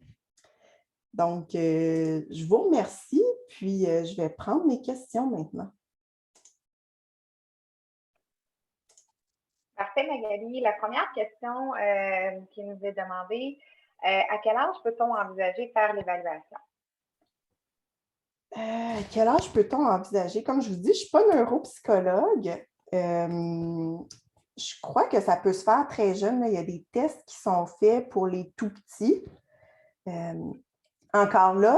Donc, je vous remercie, puis je vais prendre mes questions maintenant. Parfait, Magali. La première question qui nous est demandée, à quel âge peut-on envisager faire l'évaluation? À quel âge peut-on envisager? Comme je vous dis, je ne suis pas neuropsychologue. Je crois que ça peut se faire très jeune. Là. Il y a des tests qui sont faits pour les tout petits. Encore là,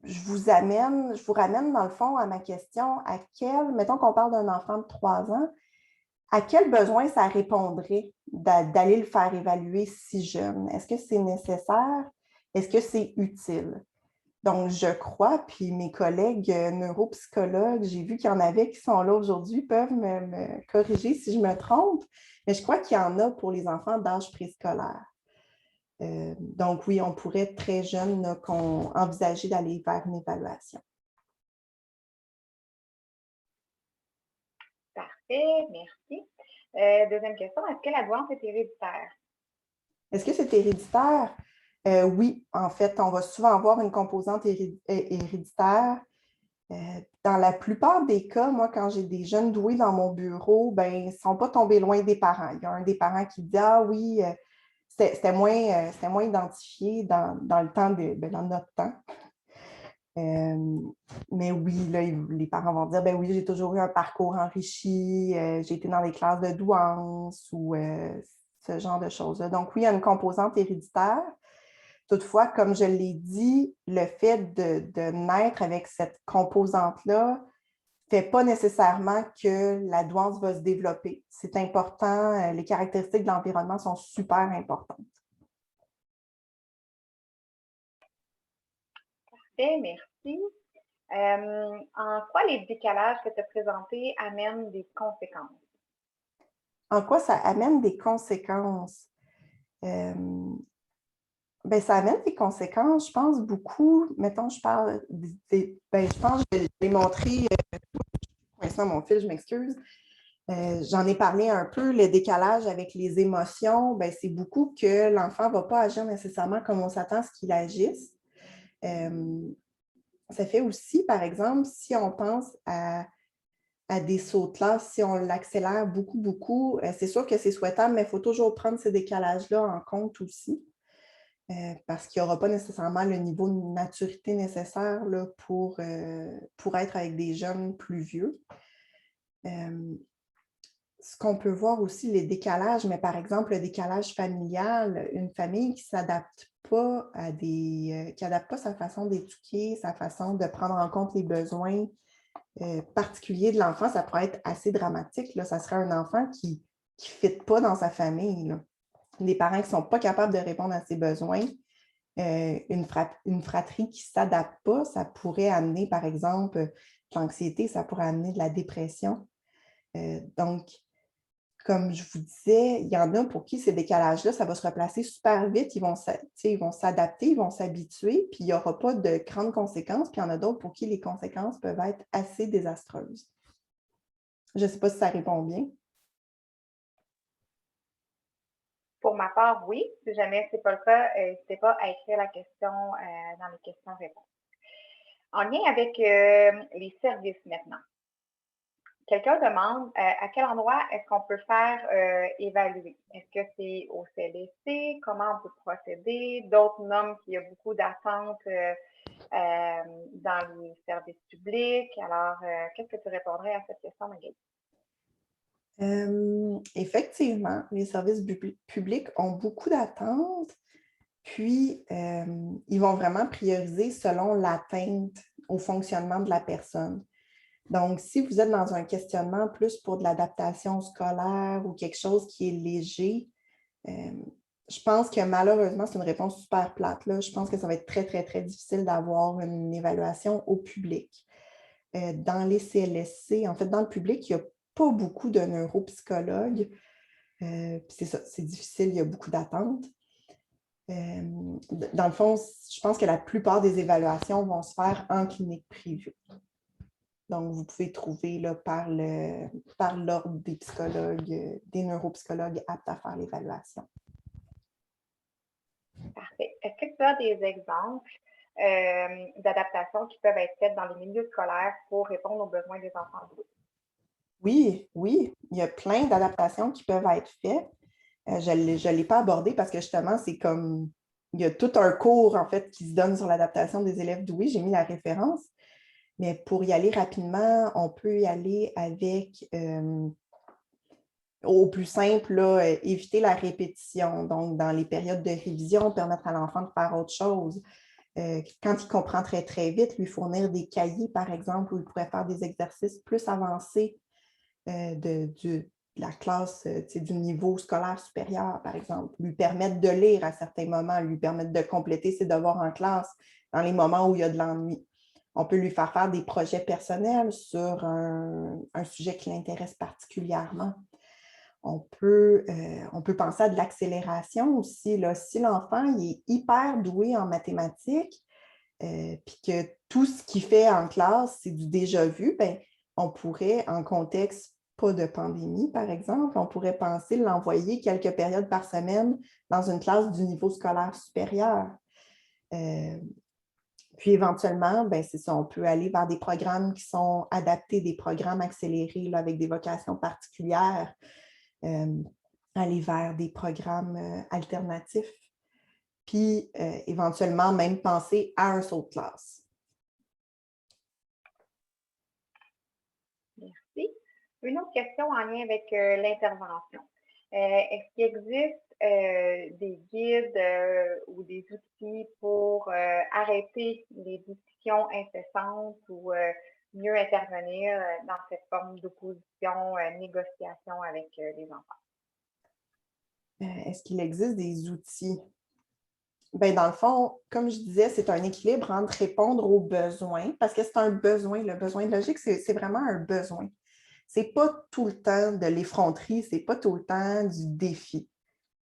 je vous ramène dans le fond à ma question, mettons qu'on parle d'un enfant de 3 ans, à quel besoin ça répondrait d'aller le faire évaluer si jeune? Est-ce que c'est nécessaire? Est-ce que c'est utile? Donc, je crois, puis mes collègues neuropsychologues, j'ai vu qu'il y en avait qui sont là aujourd'hui, peuvent me corriger si je me trompe, mais je crois qu'il y en a pour les enfants d'âge préscolaire. Donc, oui, on pourrait très jeune envisager d'aller vers une évaluation. Parfait, merci. Deuxième question, est-ce que la douance est héréditaire? Est-ce que c'est héréditaire? Oui, en fait, on va souvent avoir une composante héréditaire. Dans la plupart des cas, moi, quand j'ai des jeunes doués dans mon bureau, ben, ils ne sont pas tombés loin des parents. Il y a un des parents qui dit: Ah oui, c'était moins identifié dans le temps dans notre temps. Mais oui, là, les parents vont dire: ben oui, j'ai toujours eu un parcours enrichi, j'ai été dans les classes de douance ou ce genre de choses-là. Donc oui, il y a une composante héréditaire. Toutefois, comme je l'ai dit, le fait de naître avec cette composante-là ne fait pas nécessairement que la douance va se développer. C'est important, les caractéristiques de l'environnement sont super importantes. Parfait, merci. En quoi les décalages que tu as présentés amènent des conséquences? En quoi ça amène des conséquences? Euh, ben, ça amène des conséquences, je pense, beaucoup. Mettons, je parle je pense que je l'ai montré, pour l'instant, mon fil, je m'excuse. J'en ai parlé un peu, le décalage avec les émotions, ben, c'est beaucoup que l'enfant ne va pas agir nécessairement comme on s'attend à ce qu'il agisse. Ça fait aussi, par exemple, si on pense à des sauts de classe, si on l'accélère beaucoup, beaucoup, c'est sûr que c'est souhaitable, mais il faut toujours prendre ces décalages-là en compte aussi. Parce qu'il n'y aura pas nécessairement le niveau de maturité nécessaire là, pour être avec des jeunes plus vieux. Ce qu'on peut voir aussi, les décalages, mais par exemple, le décalage familial, une famille qui ne s'adapte pas qui n'adapte pas sa façon d'éduquer, sa façon de prendre en compte les besoins particuliers de l'enfant, ça pourrait être assez dramatique. Là. Ça serait un enfant qui ne fit pas dans sa famille. Là. Des parents qui ne sont pas capables de répondre à ses besoins. Une fratrie qui ne s'adapte pas, ça pourrait amener, par exemple, de l'anxiété, ça pourrait amener de la dépression. Donc, comme je vous disais, il y en a pour qui ces décalages-là, ça va se replacer super vite, ils vont s'adapter, ils vont s'habituer, puis il n'y aura pas de grandes conséquences, puis il y en a d'autres pour qui les conséquences peuvent être assez désastreuses. Je ne sais pas si ça répond bien. Pour ma part, oui. Si jamais ce n'est pas le cas, n'hésitez pas à écrire la question dans les questions-réponses. En lien avec les services maintenant. Quelqu'un demande à quel endroit est-ce qu'on peut faire évaluer? Est-ce que c'est au CLSC? Comment on peut procéder? D'autres nomment qu'il y a beaucoup d'attentes dans les services publics. Alors, qu'est-ce que tu répondrais à cette question, Magali? Effectivement, les services publics ont beaucoup d'attentes, puis ils vont vraiment prioriser selon l'atteinte au fonctionnement de la personne. Donc, si vous êtes dans un questionnement plus pour de l'adaptation scolaire ou quelque chose qui est léger, je pense que malheureusement, c'est une réponse super plate. Là. Je pense que ça va être très, très, très difficile d'avoir une évaluation au public. Dans les CLSC, en fait, dans le public, il n'y a pas beaucoup de neuropsychologues. C'est ça, c'est difficile, il y a beaucoup d'attentes. Dans le fond, je pense que la plupart des évaluations vont se faire en clinique privée. Donc, vous pouvez trouver là, par l'ordre des psychologues, des neuropsychologues aptes à faire l'évaluation. Parfait. Est-ce que tu as des exemples d'adaptations qui peuvent être faites dans les milieux scolaires pour répondre aux besoins des enfants doués? Oui, oui, il y a plein d'adaptations qui peuvent être faites. Je ne l'ai pas abordé parce que justement, c'est comme, il y a tout un cours en fait qui se donne sur l'adaptation des élèves doués. J'ai mis la référence. Mais pour y aller rapidement, on peut y aller avec, au plus simple, là, éviter la répétition. Donc, dans les périodes de révision, permettre à l'enfant de faire autre chose. Quand il comprend très, très vite, lui fournir des cahiers, par exemple, où il pourrait faire des exercices plus avancés de la classe, du niveau scolaire supérieur, par exemple. Lui permettre de lire à certains moments, lui permettre de compléter ses devoirs en classe dans les moments où il y a de l'ennui. On peut lui faire des projets personnels sur un sujet qui l'intéresse particulièrement. On peut penser à de l'accélération aussi. Là. Si l'enfant il est hyper doué en mathématiques, puis que tout ce qu'il fait en classe, c'est du déjà vu, bien, on pourrait, en contexte pas de pandémie, par exemple, on pourrait penser l'envoyer quelques périodes par semaine dans une classe du niveau scolaire supérieur. Puis éventuellement, ben, c'est ça, on peut aller vers des programmes qui sont adaptés, des programmes accélérés là, avec des vocations particulières, aller vers des programmes alternatifs, puis éventuellement même penser à un saut de classe. Merci. Une autre question en lien avec l'intervention. Est-ce qu'il existe des guides ou des outils pour arrêter les discussions incessantes ou mieux intervenir dans cette forme d'opposition, négociation avec les enfants? Est-ce qu'il existe des outils? Ben, dans le fond, comme je disais, c'est un équilibre entre répondre aux besoins, parce que c'est un besoin. Le besoin logique, c'est vraiment un besoin. C'est pas tout le temps de l'effronterie, c'est pas tout le temps du défi.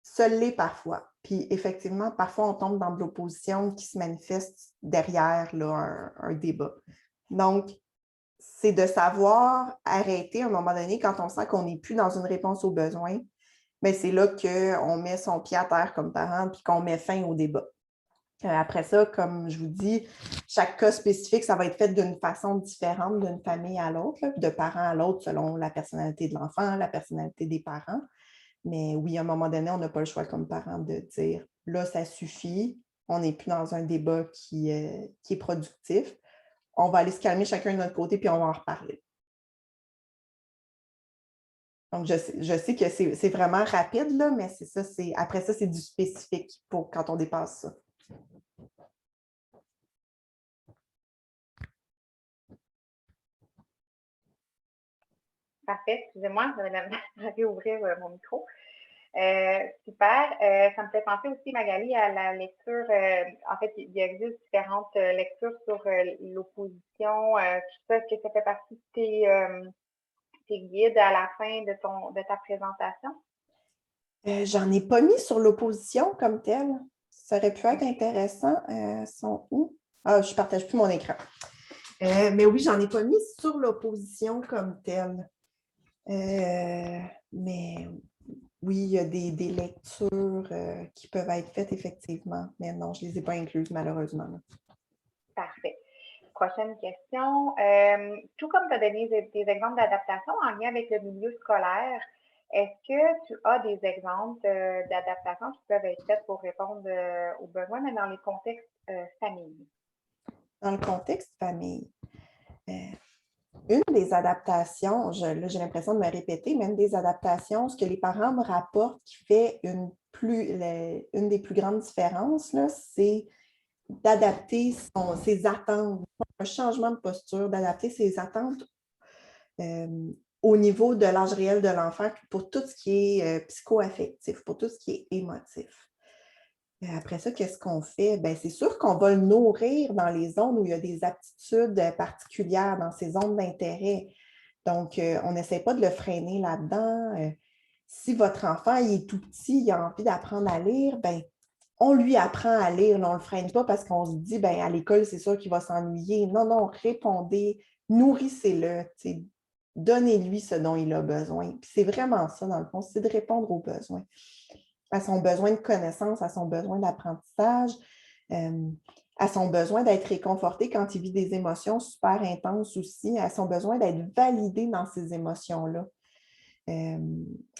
Ça l'est parfois. Puis effectivement, parfois, on tombe dans de l'opposition qui se manifeste derrière là, un débat. Donc, c'est de savoir arrêter à un moment donné quand on sent qu'on n'est plus dans une réponse aux besoins. Bien, c'est là qu'on met son pied à terre comme parent puis qu'on met fin au débat. Après ça, comme je vous dis, chaque cas spécifique, ça va être fait d'une façon différente d'une famille à l'autre, de parent à l'autre selon la personnalité de l'enfant, la personnalité des parents. Mais oui, à un moment donné, on n'a pas le choix comme parent de dire là, ça suffit, on n'est plus dans un débat qui est productif. On va aller se calmer chacun de notre côté puis on va en reparler. Donc, je sais que c'est vraiment rapide, là, mais c'est ça, après ça, c'est du spécifique pour quand on dépasse ça. Parfait, excusez-moi, j'avais ouvrir mon micro. Super. Ça me fait penser aussi, Magali, à la lecture. En fait, il existe différentes lectures sur l'opposition. Tout ça, est-ce que ça fait partie de tes guides à la fin de ta présentation? J'en ai pas mis sur l'opposition comme telle. Ça aurait pu être intéressant. Sont où? Ah, je ne partage plus mon écran. Mais oui, j'en ai pas mis sur l'opposition comme telle. Mais oui, il y a des lectures qui peuvent être faites effectivement. Mais non, je ne les ai pas incluses malheureusement. Parfait. Prochaine question. Tout comme tu as donné des exemples d'adaptation en lien avec le milieu scolaire, est-ce que tu as des exemples d'adaptation qui peuvent être faites pour répondre aux besoins, mais dans les contextes famille? Dans le contexte famille, une des adaptations, là j'ai l'impression de me répéter, mais une des adaptations, ce que les parents me rapportent qui fait une des plus grandes différences, c'est d'adapter ses attentes, un changement de posture, d'adapter ses attentes au niveau de l'âge réel de l'enfant pour tout ce qui est psycho-affectif, pour tout ce qui est émotif. Après ça, qu'est-ce qu'on fait? Bien, c'est sûr qu'on va le nourrir dans les zones où il y a des aptitudes particulières, dans ces zones d'intérêt. Donc, on n'essaie pas de le freiner là-dedans. Si votre enfant il est tout petit, il a envie d'apprendre à lire, bien, on lui apprend à lire. On ne le freine pas parce qu'on se dit, bien, à l'école, c'est sûr qu'il va s'ennuyer. Non, non, répondez, nourrissez-le, donnez-lui ce dont il a besoin. Puis c'est vraiment ça, dans le fond, c'est de répondre aux besoins, à son besoin de connaissance, à son besoin d'apprentissage, à son besoin d'être réconforté quand il vit des émotions super intenses aussi, à son besoin d'être validé dans ces émotions-là,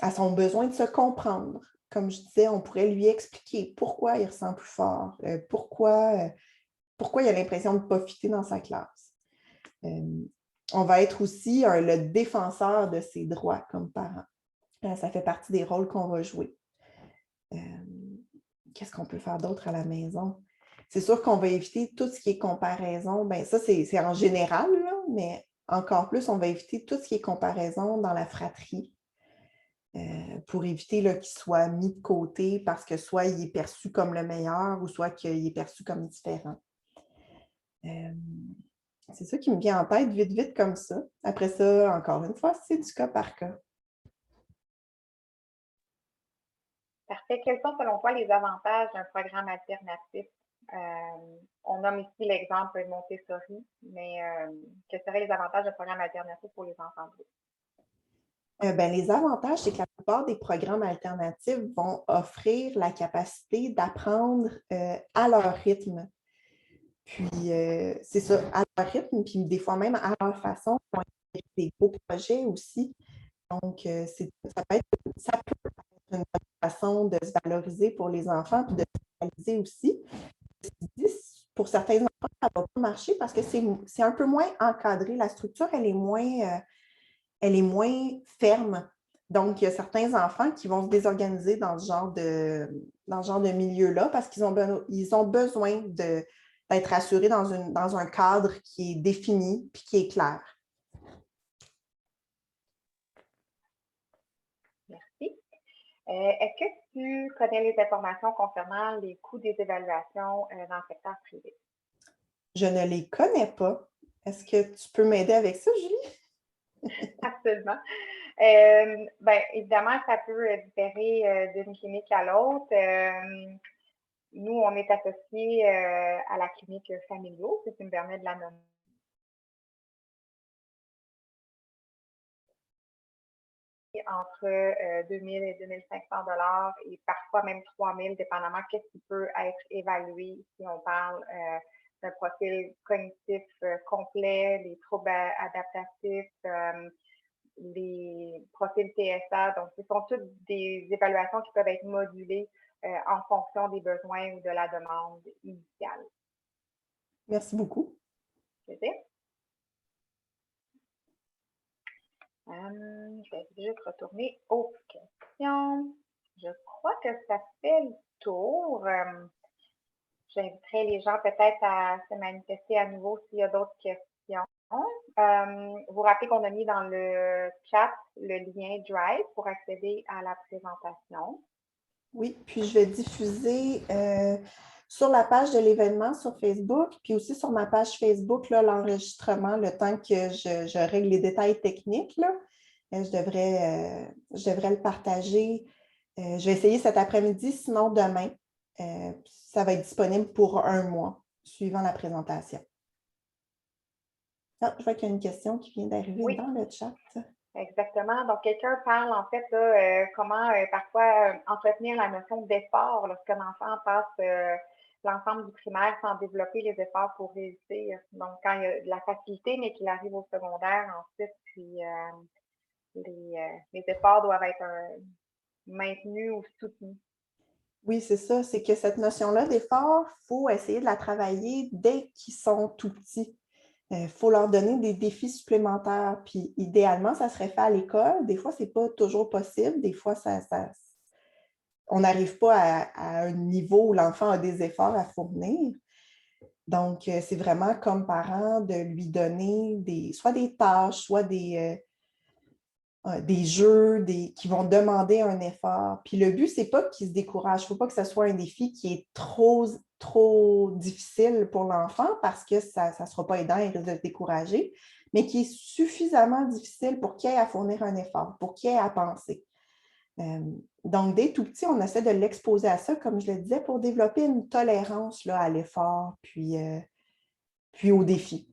à son besoin de se comprendre. Comme je disais, on pourrait lui expliquer pourquoi il ressent plus fort, pourquoi il a l'impression de ne pas fitter dans sa classe. On va être aussi le défenseur de ses droits comme parent. Ça fait partie des rôles qu'on va jouer. Qu'est-ce qu'on peut faire d'autre à la maison? C'est sûr qu'on va éviter tout ce qui est comparaison. Bien, ça, c'est en général, là, mais encore plus, on va éviter tout ce qui est comparaison dans la fratrie pour éviter qu'il soit mis de côté parce que soit il est perçu comme le meilleur ou soit qu'il est perçu comme différent. C'est ça qui me vient en tête vite, vite comme ça. Après ça, encore une fois, c'est du cas par cas. Parfait. Quels sont, selon toi, les avantages d'un programme alternatif? On nomme ici l'exemple de Montessori, mais quels seraient les avantages d'un programme alternatif pour les enfants bleus? Les avantages, c'est que la plupart des programmes alternatifs vont offrir la capacité d'apprendre à leur rythme. Puis, c'est ça, à leur rythme, puis des fois même à leur façon. Ils vont être des beaux projets aussi. Donc, ça peut être une bonne façon de se valoriser pour les enfants, puis de se réaliser aussi. Pour certains enfants, ça ne va pas marcher parce que c'est un peu moins encadré. La structure, elle est moins ferme. Donc, il y a certains enfants qui vont se désorganiser dans ce genre de milieu-là parce qu'ils ont besoin d'être assurés dans un cadre qui est défini et qui est clair. Merci. Est-ce que tu connais les informations concernant les coûts des évaluations dans le secteur privé? Je ne les connais pas. Est-ce que tu peux m'aider avec ça, Julie? Absolument. Évidemment, ça peut différer d'une clinique à l'autre. Nous, on est associés à la clinique Familiaux, si tu me permets de la nommer. Entre 2 000 et 2 500 $ et parfois même 3 000, dépendamment de ce qui peut être évalué. Si on parle d'un profil cognitif complet, les troubles adaptatifs, les profils TSA. Donc, ce sont toutes des évaluations qui peuvent être modulées en fonction des besoins ou de la demande initiale. Merci beaucoup. Je vais juste retourner aux questions. Je crois que ça fait le tour. J'inviterai les gens peut-être à se manifester à nouveau s'il y a d'autres questions. Vous rappelez qu'on a mis dans le chat le lien Drive pour accéder à la présentation. Oui, puis je vais diffuser sur la page de l'événement sur Facebook, puis aussi sur ma page Facebook, l'enregistrement, le temps que je règle les détails techniques. Là, je devrais le partager. Je vais essayer cet après-midi, sinon demain. Ça va être disponible pour 1 mois, suivant la présentation. Ah, je vois qu'il y a une question qui vient d'arriver dans le chat. Exactement. Donc, quelqu'un parle en fait là, comment parfois entretenir la notion d'effort lorsqu'un enfant passe l'ensemble du primaire sans développer les efforts pour réussir. Donc, quand il y a de la facilité, mais qu'il arrive au secondaire ensuite, puis les efforts doivent être maintenus ou soutenus. Oui, c'est ça. C'est que cette notion-là d'effort, il faut essayer de la travailler dès qu'ils sont tout petits. Il faut leur donner des défis supplémentaires. Puis idéalement, ça serait fait à l'école. Des fois, ce n'est pas toujours possible. Des fois, on n'arrive pas à un niveau où l'enfant a des efforts à fournir. Donc, c'est vraiment comme parent de lui donner soit des tâches, soit des jeux qui vont demander un effort. Puis le but, ce n'est pas qu'il se décourage. Il ne faut pas que ce soit un défi qui est trop difficile pour l'enfant parce que ça ne sera pas aidant, il risque de se décourager, mais qui est suffisamment difficile pour qu'il ait à fournir un effort, pour qu'il ait à penser. Donc, dès tout petit, on essaie de l'exposer à ça, comme je le disais, pour développer une tolérance là, à l'effort, puis au défi.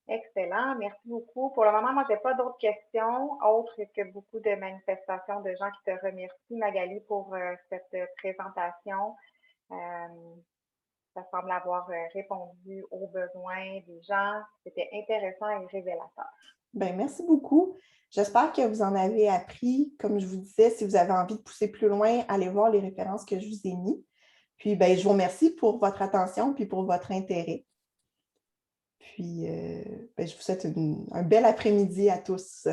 Excellent, merci beaucoup. Pour le moment, moi, je n'ai pas d'autres questions, autres que beaucoup de manifestations de gens qui te remercient, Magali, pour cette présentation. Ça semble avoir répondu aux besoins des gens. C'était intéressant et révélateur. Bien, merci beaucoup. J'espère que vous en avez appris. Comme je vous disais, si vous avez envie de pousser plus loin, allez voir les références que je vous ai mises. Puis, je vous remercie pour votre attention et pour votre intérêt. Puis, je vous souhaite un bel après-midi à tous.